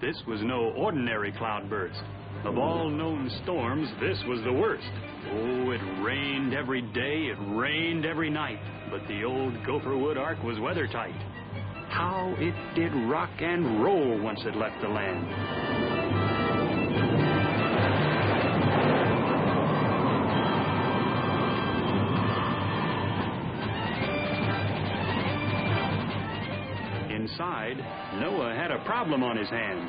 this was no ordinary cloudburst. Of all known storms, this was the worst. Oh, it rained every day, it rained every night, but the old Gopherwood Ark was weathertight. How it did rock and roll once it left the land. Inside, Noah had a problem on his hand.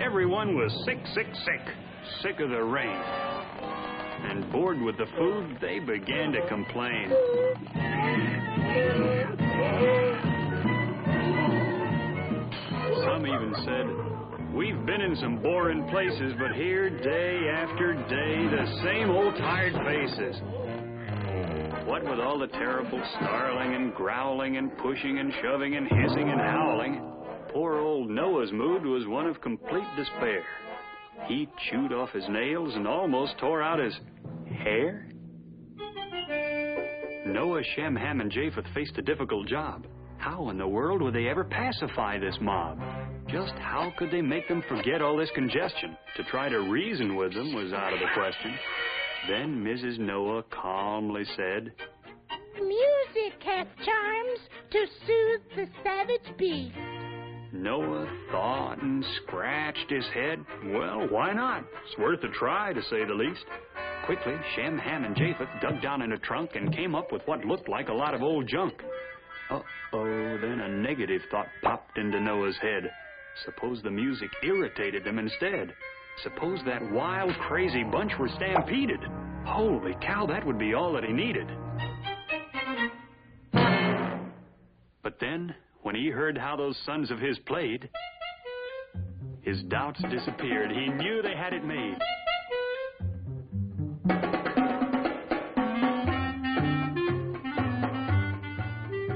Everyone was sick of the rain. And bored with the food, they began to complain. Some even said, "We've been in some boring places, but here, day after day, the same old tired faces." What with all the terrible snarling and growling and pushing and shoving and hissing and howling, poor old Noah's mood was one of complete despair. He chewed off his nails and almost tore out his hair. Noah, Shem, Ham, and Japheth faced a difficult job. How in the world would they ever pacify this mob? Just how could they make them forget all this congestion? To try to reason with them was out of the question. Then Mrs. Noah calmly said, "Music hath charms to soothe the savage beast." Noah thought and scratched his head. Well, why not? It's worth a try, to say the least. Quickly, Shem, Ham, and Japheth dug down in a trunk and came up with what looked like a lot of old junk. Uh-oh, then a negative thought popped into Noah's head. Suppose the music irritated them instead. Suppose that wild, crazy bunch were stampeded. Holy cow, that would be all that he needed. But then, when he heard how those sons of his played, his doubts disappeared. He knew they had it made.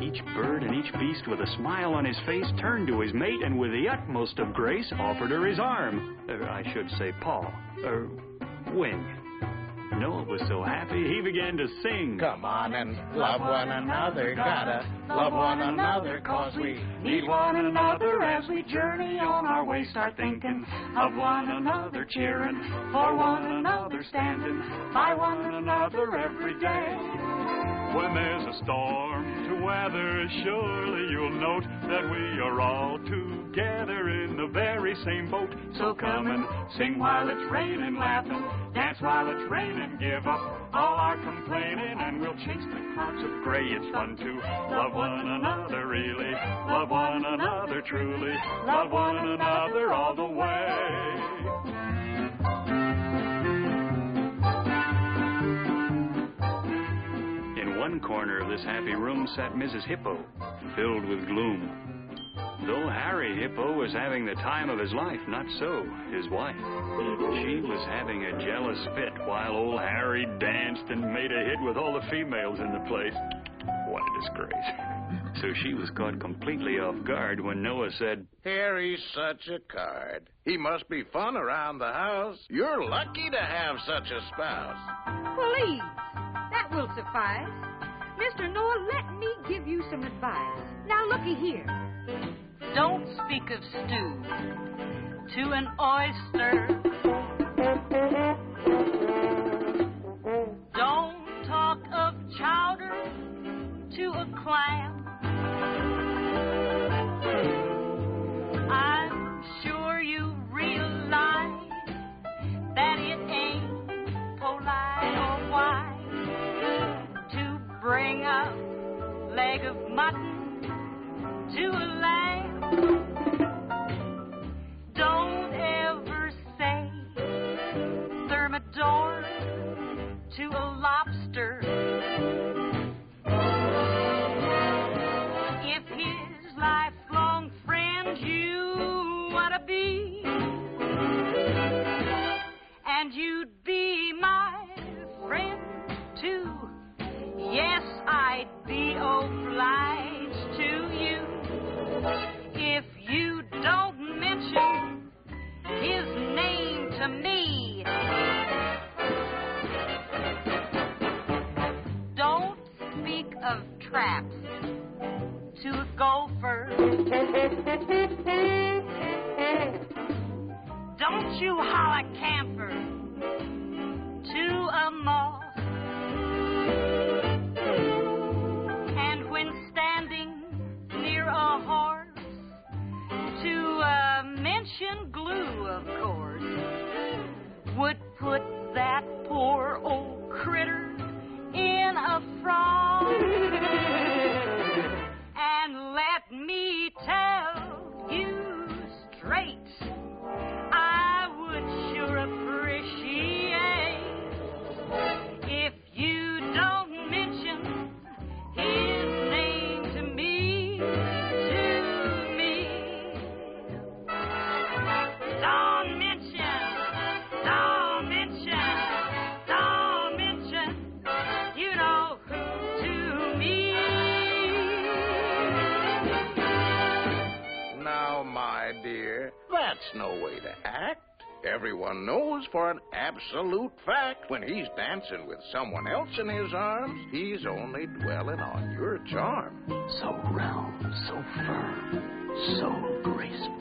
Each bird and each beast with a smile on his face turned to his mate and with the utmost of grace offered her his arm. I should say paw. Wing. Noah was so happy he began to sing. Come on and love one another, gotta love one another, 'cause we need one another as we journey on our way. Start thinking of one another, cheering for one another, standing by one another every day. When there's a storm to weather, surely you'll note that we are all together in the very same boat. So come and sing while it's raining, laughing, dance while it's raining, give up all our complaining, and we'll chase the clouds of gray. It's fun to love one another, really, love one another, truly, love one another all the way. In one corner of this happy room sat Mrs. Hippo, filled with gloom. Though Harry Hippo was having the time of his life, not so his wife. She was having a jealous fit while old Harry danced and made a hit with all the females in the place. What a disgrace. So she was caught completely off guard when Noah said, "Harry's such a card. He must be fun around the house. You're lucky to have such a spouse." Please, that will suffice. Mr. Noah, let me give you some advice. Now, looky here. Don't speak of stew to an oyster. Don't talk of chowder to a clam. I'm sure you realize that it ain't polite or wise to bring a leg of mutton to a lamb. Don't ever say thermidor to a lobster. If his lifelong friend you want to be, and you'd be my friend too, yes, I'd be obliged to you if you don't mention his name to me. Don't speak of traps to a gopher. shoe holla camphor to a moth. And when standing near a horse, to mention glue, of course, would put that poor old critter in a frost. And let me tell you straight, I would sure appreciate if you don't mention his name to me, Don't mention, you know who to me. Now, my dear, that's no way to act. Everyone knows for an absolute fact when he's dancing with someone else in his arms, he's only dwelling on your charm. So round, so firm, so graceful.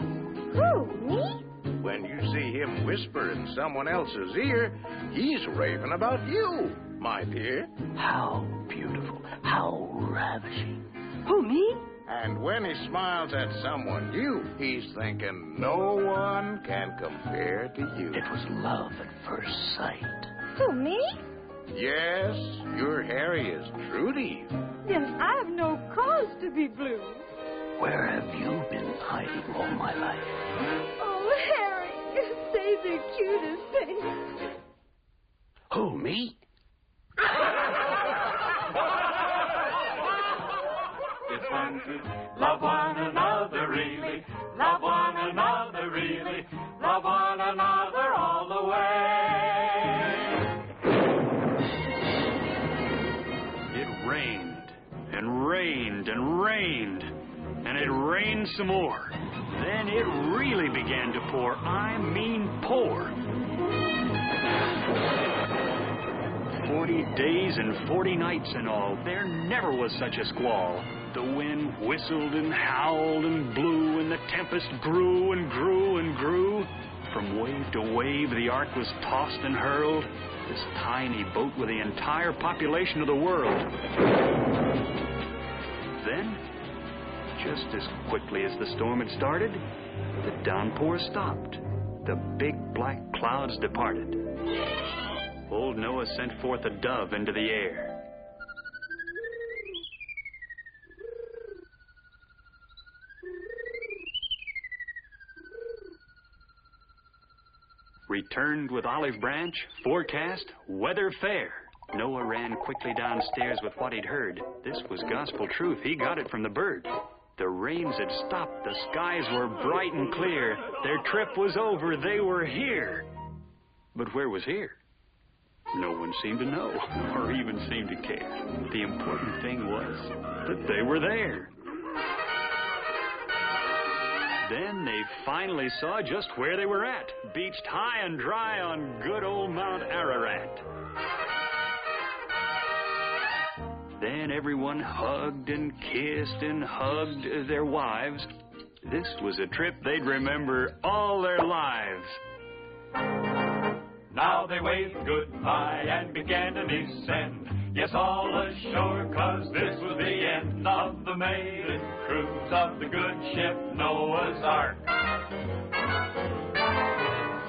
Who, me? When you see him whisper in someone else's ear, he's raving about you, my dear. How beautiful, how ravishing. Who, me? And when he smiles at someone new, he's thinking no one can compare to you. It was love at first sight. Who, me? Yes, your Harry is true to you. Then I've no cause to be blue. Where have you been hiding all my life? Oh, Harry, you say the cutest things. Who, me? It's fun to love one another really, love one another really, love one another all the way. It rained and rained and rained, and it rained some more. Then it really began to pour. I mean pour. 40 days and 40 nights in all. There never was such a squall. The wind whistled and howled and blew, and the tempest grew and grew and grew. From wave to wave, the ark was tossed and hurled. This tiny boat with the entire population of the world. Then, just as quickly as the storm had started, the downpour stopped. The big black clouds departed. Old Noah sent forth a dove into the air. Returned with olive branch, forecast, weather fair. Noah ran quickly downstairs with what he'd heard. This was gospel truth. He got it from the bird. The rains had stopped. The skies were bright and clear. Their trip was over. They were here. But where was here? No one seemed to know, or even seemed to care. The important thing was that they were there. Then they finally saw just where they were at, beached high and dry on good old Mount Ararat. Then everyone hugged and kissed and hugged their wives. This was a trip they'd remember all their lives. Now they waved goodbye and began to descend. Yes, all ashore, 'cause this was the end of the maiden cruise of the good ship Noah's Ark.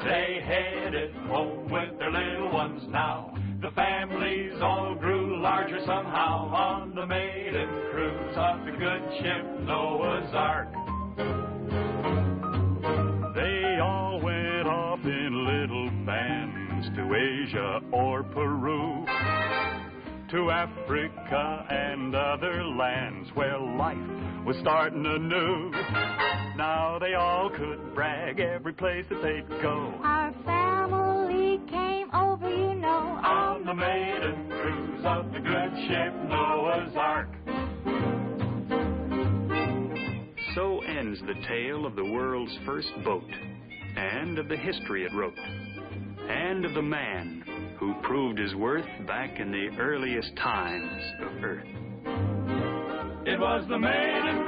They headed home with their little ones now. The families all grew larger somehow on the maiden cruise of the good ship Noah's Ark. They all went off in little bands to Asia or Peru, to Africa and other lands where life was starting anew. Now they all could brag every place that they'd go. Our family came over, you know, On the maiden cruise of the good ship Noah's Ark. So ends the tale of the world's first boat, and of the history it wrote, and of the man who proved his worth back in the earliest times of Earth. It was the maiden